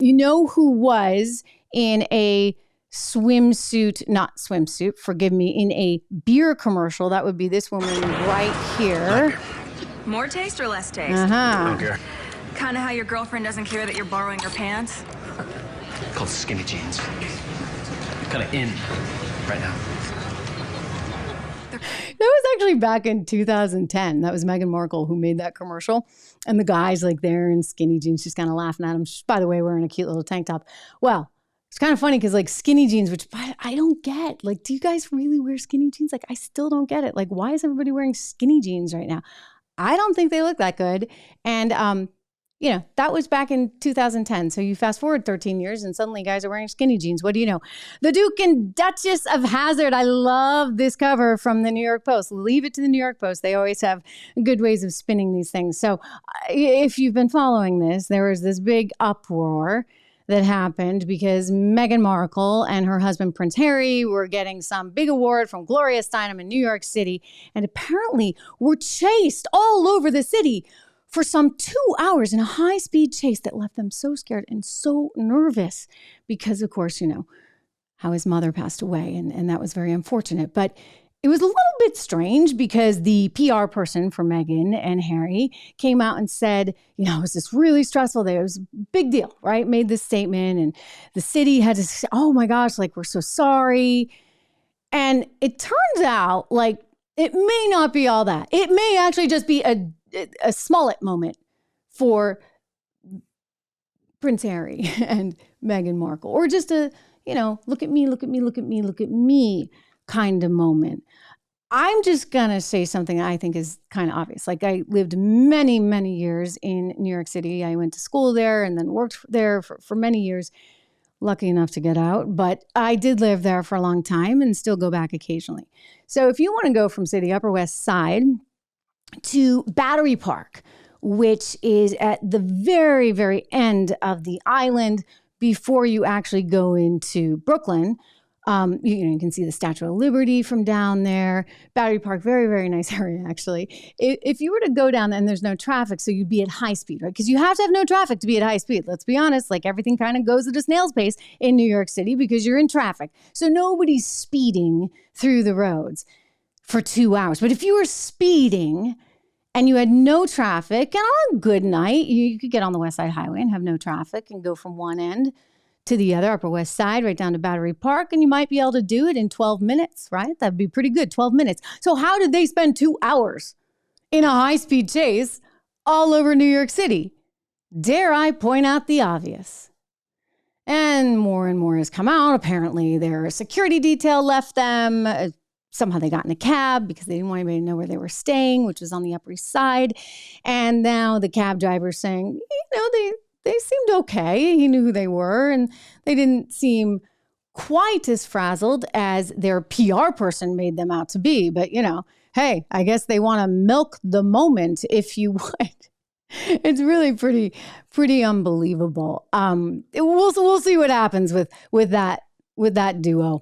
You know who was in a not swimsuit, forgive me, in a beer commercial? That would be this woman right here. More taste or less taste? I don't care. Kind of how your girlfriend doesn't care that you're borrowing her pants? Called skinny jeans. Kind of in right now. That was actually back in 2010. That was Meghan Markle who made that commercial. And the guy's like there in skinny jeans, just kind of laughing at him. She's, by the way, wearing a cute little tank top. Well, it's kind of funny because like skinny jeans, which I don't get. Like, do you guys really wear skinny jeans? Like, I still don't get it. Like, why is everybody wearing skinny jeans right now? I don't think they look that good. And, that was back in 2010. So you fast forward 13 years and suddenly guys are wearing skinny jeans. What do you know? The Duke and Duchess of Hazzard. I love this cover from the New York Post. Leave it to the New York Post. They always have good ways of spinning these things. So if you've been following this, there was this big uproar that happened because Meghan Markle and her husband Prince Harry were getting some big award from Gloria Steinem in New York City and apparently were chased all over the city for some 2 hours in a high-speed chase that left them so scared and so nervous because, of course, how his mother passed away, and that was very unfortunate. But it was a little bit strange because the PR person for Meghan and Harry came out and said, it was just really stressful. It was a big deal, right? Made this statement, and the city had to say, oh my gosh, like, we're so sorry. And it turns out, like, it may not be all that. It may actually just be a Smollett moment for Prince Harry and Meghan Markle, or just a, look at me, look at me, look at me, look at me kind of moment. I'm just going to say something I think is kind of obvious. Like, I lived many, many years in New York City. I went to school there and then worked there for many years. Lucky enough to get out, but I did live there for a long time and still go back occasionally. So if you want to go from, say, the Upper West Side to Battery Park, which is at the very, very end of the island before you actually go into Brooklyn, you can see the Statue of Liberty from down there. Battery Park, very, very nice area, actually. If you were to go down there and there's no traffic, so you'd be at high speed, right? Because you have to have no traffic to be at high speed. Let's be honest, like everything kind of goes at a snail's pace in New York City because you're in traffic. So nobody's speeding through the roads for 2 hours. But if you were speeding and you had no traffic, and on a good night, you could get on the West Side Highway and have no traffic and go from one end to the other, Upper West Side, right down to Battery Park, and you might be able to do it in 12 minutes, right? That'd be pretty good, 12 minutes. So how did they spend 2 hours in a high-speed chase all over New York City? Dare I point out the obvious? And more has come out. Apparently, their security detail left them. Somehow they got in a cab because they didn't want anybody to know where they were staying, which was on the Upper East Side. And now the cab driver's saying, they seemed okay. He knew who they were, and they didn't seem quite as frazzled as their PR person made them out to be. But, hey, I guess they want to milk the moment, if you would. It's really pretty unbelievable. We'll see what happens with that duo.